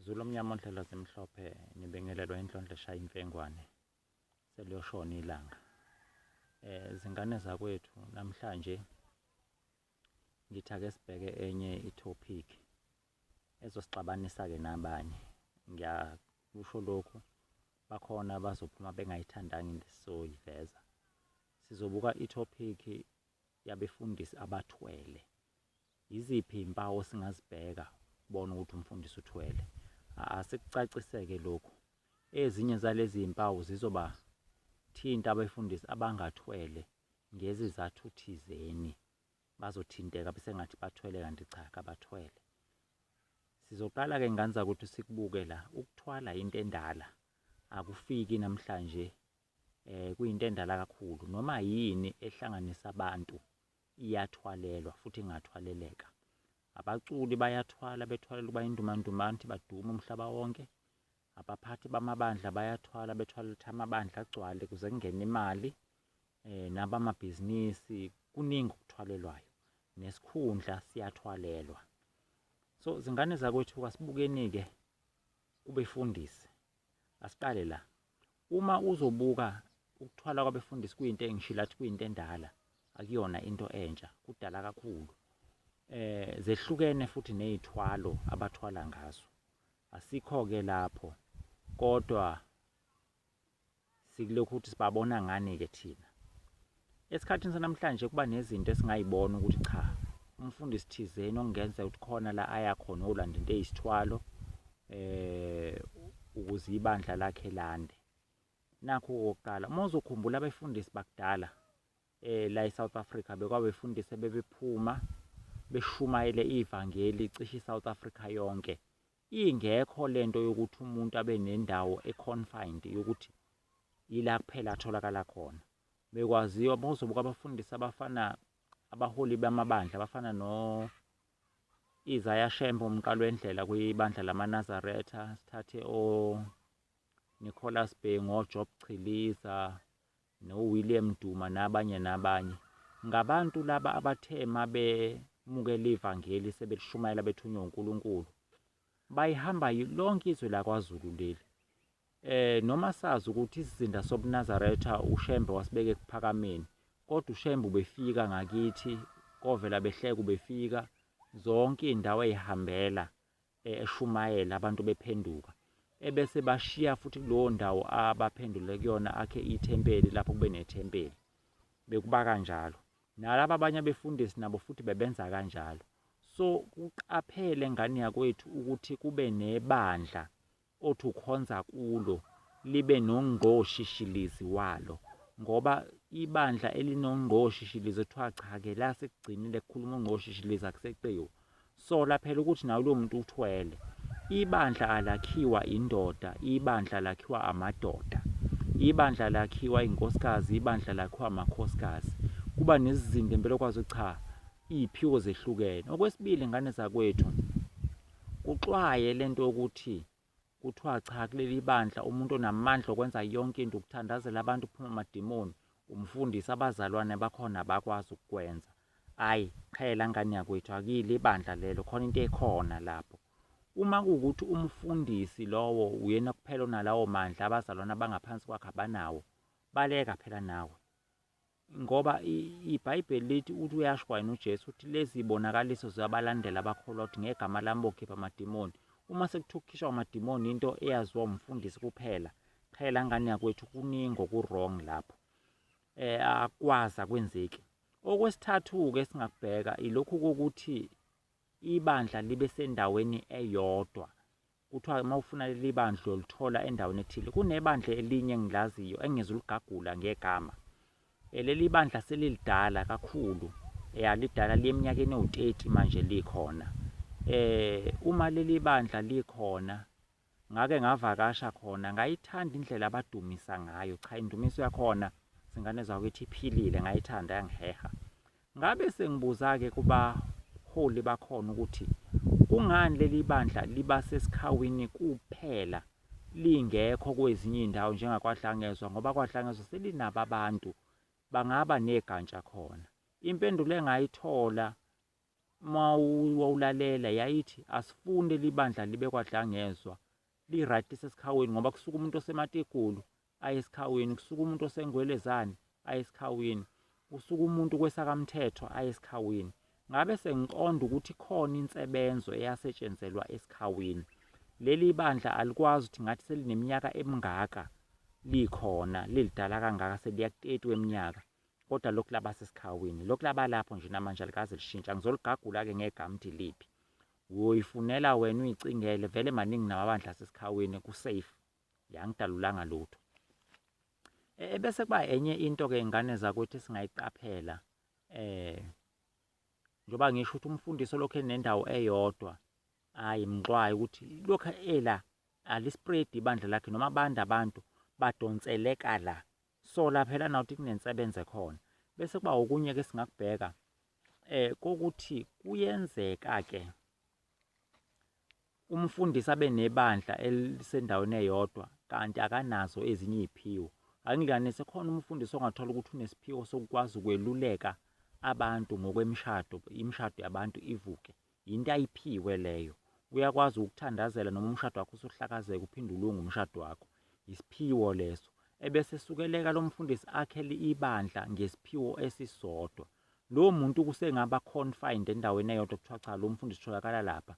Zulu omnyama ondlela zimhlophe nibingelelwa indlondlo eshaya imfengwane seliyoshona ilanga. Zingane zakwethu namhlanje ngithi ake sibheke enye itopic ezosixabanisa-ke nabanye. Ngiyakusho lokhu, bakhona bazophuma bengayithandanga into esizoyiveza. Sizobuka itopic yabefundisi abathwele. Yiziphi izimpawu singazibheka ubone ukuthi umfundisi uthwele? Asikucaciseke lokhu. Ezinye zalezi zimpawu zizoba thinta abefundisi abangathwele ngezizathu thizeni. Bazothinteka bese ngathi bathwele kanti cha kabathwele. Sizoqala-ke ngane zakuthi sikubuke la. Ukuthwala into endala, akufiki namhlanje, kuyinto endala kakhulu. Noma yini ehlanganisa abantu iyathwalelwa futhi ingathwaleleka. Abaculi bayathwala, bethwalela ukuba indumandumanti badume umhlaba wonke. Abaphathi bamabandla bayathwala, bethwalela ukuthi amabandla agcwale kuze kungene imali. Nabamabhizinisi kuningi okuthwalelwayo, nesikhundla siyathwalelwa. So zingane zakwethu asibukeni-ke kubefundisi. Asiqale la. Uma uzobuka ukuthwala kwabefundisi kuyinto engishilo athi kuyinto endala, akuyona into entsha, kudala kakhulu. Zehlukene futhi nezithwalo abathwala ngazo. Asikho-ke lapho, kodwa sikulokhu ukuthi sibabona ngani-ke thina. Esikhathini sanamhlanje kuba nezinto esingayibona ukuthi cha, umfundisi thizeni okungenzeka ukuthi khona la aya khona olanda into eyisithwalo ukuze ibandla lakhe lande. Nakho okokuqala, uma uzokhumbula abefundisi bakudala la eSouth Africa bekwabefundisi bebephuma beshumayele ivangeli cishe iSouth Africa yonke. Ingekho lento yokuthi umuntu abe nendawo e-confined yokuthi yila kuphela atholakala khona. Bekwaziwa mawuzobuka abafundisi abafana abaholi bamabandla abafana Isaiah Shembe umqalo wendlela kwibandla lamaNazaretha, sithathe Nicholas Bhengu, Job Chiliza, William Duma nabanye. Ngabantu laba abathe bemukela ivangeli sebelishumayela bethunywa uNkulunkulu. Bayihamba lonke izwe lakwaZulu leli. Noma sazi ukuthi isizinda sobuNazaretha uShembe wasibeka ekuphakameni, kodwa uShembe ubefika ngakithi, kovela behleka ubefika, zonke iy'ndawo ey'hambela eshumayela abantu bephenduka. Ebese bashiya futhi kuleyo ndawo abaphendule kuyona akhe ithempeli lapho kube nethempeli. Bekuba kanjalo. Nalaba abanye abefundisi nabo futhi bebenza kanjalo. So kuqaphele ngane yakwethu ukuthi kube nebandla othi ukhonza kulo libe nongqoshishilizi walo, ngoba ibandla elinongqoshishilizi ethiwa cha-ke la sekugcinile kukhuluma ungqoshishilizi akuseqiwa. Sola phela ukuthi nawe lowo muntu uthwele. Ibandla alakhiwa indoda, ibandla lakhiwa amadoda, ibandla lakhiwa inkosikazi, ibandla lakhiwa amakhosikazi. Kuba nezizinda impela okwazi cha, iy'phiwo zehlukene. Okwesibili, ngane zakwethu, kuxwaye lento yokuthi kuthiwa cha kuleli bandla umuntu onamandla okwenza yonke into, ukuthandazela abantu, kuphuma amadimoni, umfundisi, abazalwane bakhona bakwazi ukukwenza. Hhayi, qhela ngane yakwethu, akili ibandla lelo, khona into ekhona lapho. Uma kuwukuthi umfundisi lowo uyena kuphela onalawo mandla, abazalwane abangaphansi kwakhe abanawo, baleka phela nawe. Ngoba iBhayibheli lithi uthi uyasho wena uJesu uthi lezi zibonakaliso ziyabalandela abakholwa ukuthi ngegama lami bokhipha amadimoni. Uma sekuthiwa ukukhishwa amadimoni into eyaziwa umfundisi kuphela, qhela ngane yakwethu kuningi oku-wrong lapho. Akwazi akwenzeki. Okwesithathu-ke esingakubheka ilokhu kokuthi ibandla libe sendaweni eyodwa. Kuthiwa uma ufuna leli bandla ulithola endaweni ethile. Kunebandla elinye engilaziyo engizuligagula ngegama. Leli bandla selilidala kakhulu, lidala liyeminyakeni ewu-30 manje likhona. Uma leli bandla likhona, ngake ngavakasha khona, ngayithanda indlela abadumisa ngayo. Cha, indumiso yakhona zingane zakwethu iphilile, ngayithanda yangiheha. Ngabe sengibuza-ke kubaholi bakhona ukuthi kungani leli bandla liba sesikhawini kuphela lingekho kwezinye iy'ndawo njengakwaDlangezwa, ngoba kwaDlangezwa selinabo abantu, bangaba negantsha khona. Impendulo engayithola mawulalela yayithi asifunde libandla libe kwadlangezwa li-right sesikhawini ngoba kusuka umuntu osemategulu aye esikhawini, kusuka umuntu osengwelezane aye esikhawini, kusuka umuntu kwesakamthetho aye esikhawini. Ngabe sengiqonda ukuthi khona insebenzo eyasetshenzelwa esikhawini. Leli bandla alikwazi ukuthi ngathi selineminyaka emingaka likhona lilidala kangaka seliya ku-30 weminyaka, kodwa lokhu laba sesikhawini, lokhu laba lapho nje namanje alikaze lishintsha. Ngizoligagula-ke ngegama ukuthi liphi, uyoyifunela wena uyicingele, vele maningi namabandla asesikhawini ku-safe, yangidalulanga lutho. Bese kuba enye into-ke ingane zakwethu esingayiqaphela, njengoba ngisho ukuthi umfundisi olokhu enendawo eyodwa, hhayi mxwayi ukuthi lokhu ela alispread ibandla lakhe noma abantu badonseleka la, so la phela nawuthi kunensebenzo ekhona. Bese kuba okunye-ke singakubheka kokuthi kuyenzeka-ke umfundisi abe nebandla elisendaweni eyodwa kanti akanazo ezinye iy'phiwo. Angilinganise, khona umfundisi ongathola ukuthi unesiphiwo sokukwazi ukweluleka abantu ngokwemishado, imishado yabantu ivuke, yinto ayiphiwe leyo. Uyakwazi ukuthandazela noma umshado wakho usuhlakazeka uphinde ulunge umshado wakho, isiphiwo leso. Ebese sukeleka lo mfundisi akhele ibandla ngesiphiwo esisodwa. Lowo muntu kusengaba confined endaweni eyodwa kuthiwa cha lo mfundisi utholakala lapha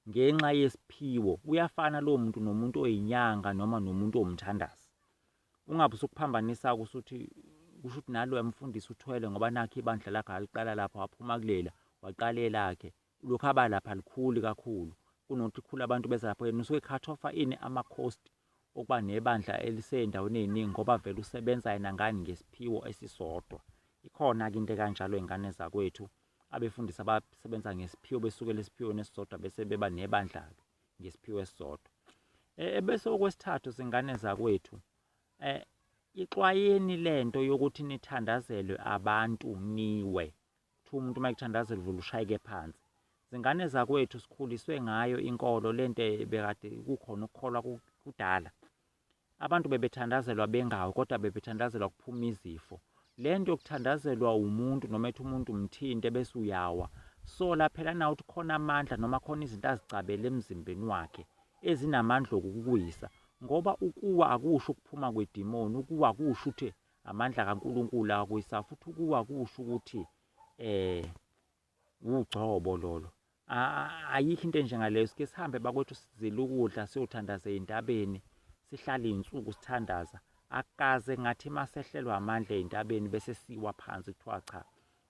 ngenxa yesiphiwo. Uyafana lowo muntu nomuntu oyinyanga noma nomuntu owumthandazi. Ungabe usukuphambanisa kusuthi kusho ukuthi naloya mfundisi uthwele ngoba nakho ibandla lakhe aliqala lapha waphuma kulela waqala elakhe. Lokhu aba lapha likhulu kakhulu kunokuthi kukhulu abantu beza lapho, yena usuke cut off ini ama-cost okuba nebandla elisey'ndaweni ey'ningi ngoba vele usebenza yena ngani ngesiphiwo esisodwa. Ikhona-ke into ekanjalo ey'ngane zakwethu, abefundisi abasebenza ngesiphiwo besukela esiphiweni esisodwa bese beba nebandla-ke ngesiphiwo esisodwa. Bese okwesithathu zingane zakwethu, ixwayeni lento yokuthi nithandazelwe abantu niwe. Kuthiwa umuntu uma ekuthandazela uvele ushayeke phansi. Zingane zakwethu sikhuliswe ngayo inkolo lento bekade kukhona ukukholwa kudala. Abantu bebethandazelwa bengawo kodwa bebethandazelwa kuphuma izifo. Lento yokuthandazelwa umuntu noma ethi umuntu umthinte bese uyawa, so laphela nawuthi khona amandla noma khona izinto azicabele emzimbeni wakhe ezinamandla okukuwisa, ngoba ukuwa akusho ukuphuma kwedimoni, ukuwa akusho ukuthi amandla kaNkulunkulu akuwisa, futhi ukuwa akusho ukuthi ugcobo lolo. Ayikho into enjengaleyo. Sike sihambe bakwethu sizile ukudla siyothandaza ey'ntabeni, sihlale iy'nsuku sithandaza, akukaze ngathi masehlelwa amandla ey'ntabeni bese siwa phansi kuthiwa cha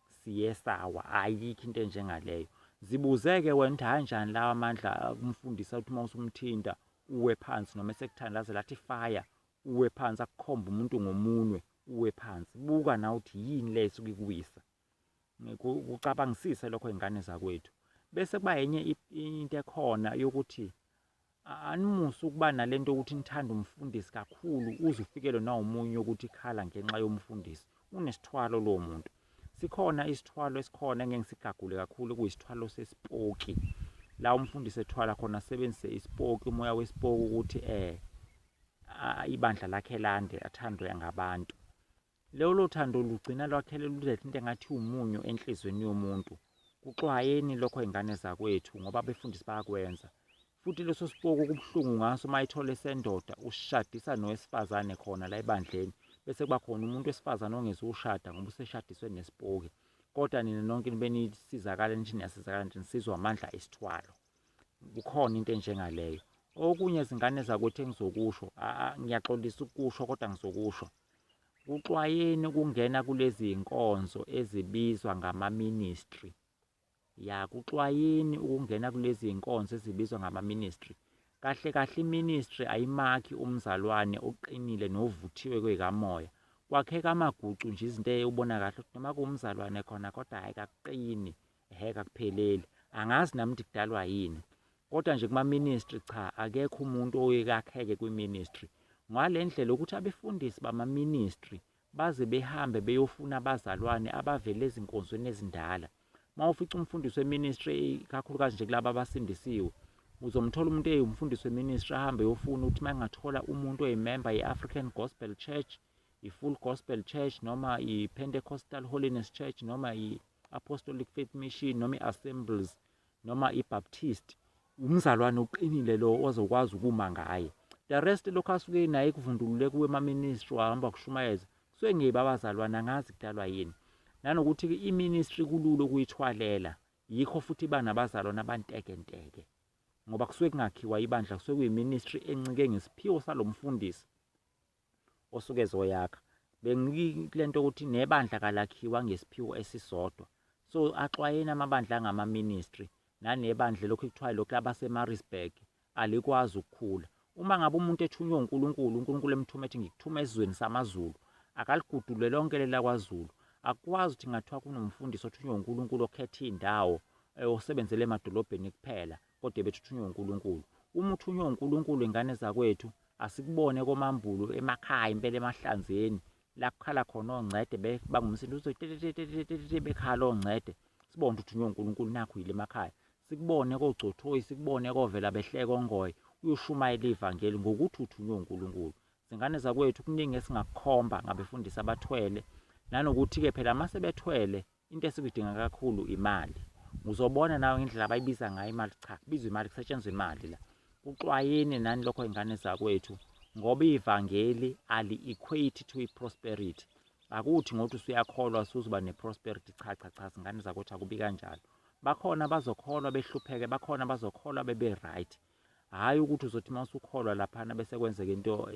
siyesawa. Ayikho into enjengaleyo. Zibuze-ke wena ukuthi kanjani lawa amandla kumfundisa ukuthi uma usumthinta uwe phansi, noma esekuthandazela athi fire uwe phansi, akukhomba umuntu ngomunwe uwe phansi. Buka nawe ukuthi yini le esuke ikuwisa, kucabangisise lokho ey'ngane zakwethu. Bese kuba enye into ekhona yokuthi animuse ukuba nalento yokuthi nithanda umfundisi kakhulu uze ufikelwe nawumunye ukuthi ikhala ngenxa yomfundisi. Unesithwalo lowo muntu. Sikhona isithwalo esikhona engeke ngisigagule kakhulu, kuyisithwalo sesipoki. La umfundisi ethwala khona asebenzise isipoki, umoya wesipoki ukuthi ibandla lakhe lande, athandwe ngabantu. Lolo thando lugcina lwakhele luletha into engathi umunyu enhlizweni yomuntu. Kuxwayeni lokho ey'ngane zakwethu ngoba abefundisi bayakwenza. Futhi leso sipoki kubuhlungu ngaso uma ithole sendoda usishadisa nowesifazane khona la ebandleni, bese kuba khona umuntu wesifazane ongezukushada ngoba useshadiswe nesipoki. Kodwa nina nonke nibe nisizakala nithi niyasizakala nje nisizwa amandla esithwalo. Kukhona into enjengaleyo. Okunye zingane zakwethu engizokusho, ngiyaxolisa ukusho kodwa ngizokusho. Kuxwayeni ukungena kulezi nkonzo ezibizwa ngama-ministry. Kuxwayeni ukungena kulezi nkonzo ezibizwa ngama-ministry. Kahle kahle i-ministry ayimakhi umzalwane oqinile novuthiwe kwekamoya. Kwakheka amagucu nje izinto ey'ubona kahle ukuthi noma kuwumzalwane khona kodwa hhayi kakuqini, kakupheleli. Angazi nami ukuthi kudalwa yini, kodwa nje kuma-ministry cha, akekho umuntu oyekakheke kwi-ministry. Ngale ndlela ukuthi abefundisi bama-ministry baze behambe beyofuna abazalwane abavele ezinkonzweni ezindala. Uma ufica umfundisi we-ministry kakhulukazi nje kulaba abasindisiwe, uzomthola umuntu umfundisi we-ministry ahambe eyofuna ukuthi uma engathola umuntu oyimemba ye-African Gospel Church, i-Full Gospel Church, noma i-Pentecostal Holiness Church, noma Apostolic Faith Mission noma i-Assemblies noma i-Baptist, umzalwane uqinile lo ozokwazi ukuma ngaye. The rest lokho asuke naye kuvundulule kuwe ema-ministry wahamba kushumayeza kusuke ngibe abazalwane angazi kudalwa yini. Nanokuthi-ke i-ministry kulula ukuyithwalela, yikho futhi banabazalwane abantekenteke ngoba kusuke kungakhiwa ibandla, kusuke kuyi-ministry encike ngesiphiwo salo mfundisi osuke ezoyakha. Bengikule nto ukuthi nebandla kalakhiwa ngesiphiwo esisodwa, so axwayeni amabandla angama-ministry nanebandla lokhu kuthiwa lokhu labasemarisburg alikwazi ukukhula. Uma ngabe umuntu ethunywe uNkulunkulu, uNkulunkulu emthuma ethi ngikuthuma esizweni samaZulu, akaligudule lonke lela kwaZulu. Akwazi ukuthi ngathiwa kunomfundisi othunywe uNkulunkulu okhetha iy'ndawo osebenzele emadolobheni kuphela kodwa bethunywe uNkulunkulu. Uma uthunywe uNkulunkulu, ingane zakwethu, asikubone komambulo emakhaya impela emahlanzeni la kukhala khona oncede bangumsindo bekhala oncede, sibone ukuthi uthunywe uNkulunkulu nakhu yile emakhaya. Sikubone kogcothoyi, sikubone kovela behleka ongoye uyoshumayela ivangeli ngokuthi uthunywe uNkulunkulu. Zingane zakwethu kuningi esingakukhomba ngabefundisi abathwele, nanokuthi-ke phela uma sebethwele into esikudinga kakhulu imali. Uzobona nawe ngendlela abayibiza ngayo imali, cha kubizwa imali, kusetshenzwa imali la. Kuxwayeni nani lokho ingane zakwethu ngoba ivangeli ali-equate to i-prosperity. Akuthi ngokuthi usuyakholwa usuzoba ne-prosperity, cha cha cha, zingane zakwethu akubi kanjalo. Bakhona abazokholwa behlupheke, bakhona abazokholwa bebe-right. Hhayi ukuthi uzothi uma usukholwa laphana bese kwenzeka into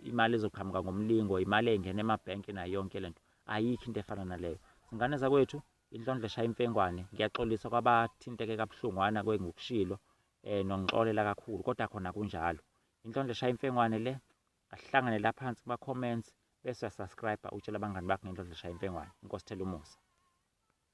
imali ezoqhamuka ngomlingo, imali engena emabhenki nayo yonke lento. Ayikho into efana naleyo. Zingane zakwethu, Indlondlo eshaya imfengwane, ngiyaxolisa kwabathinteke kabuhlungwana ngokushilo nongixolela kakhulu, kodwa khona kunjalo. Indlondlo eshaya imfengwane le, asihlangane la phansi kuma-comments bese uyasubscribe utshela abangani bakho ngendlondlo eshaya imfengwane. Inkosi ithele umusa.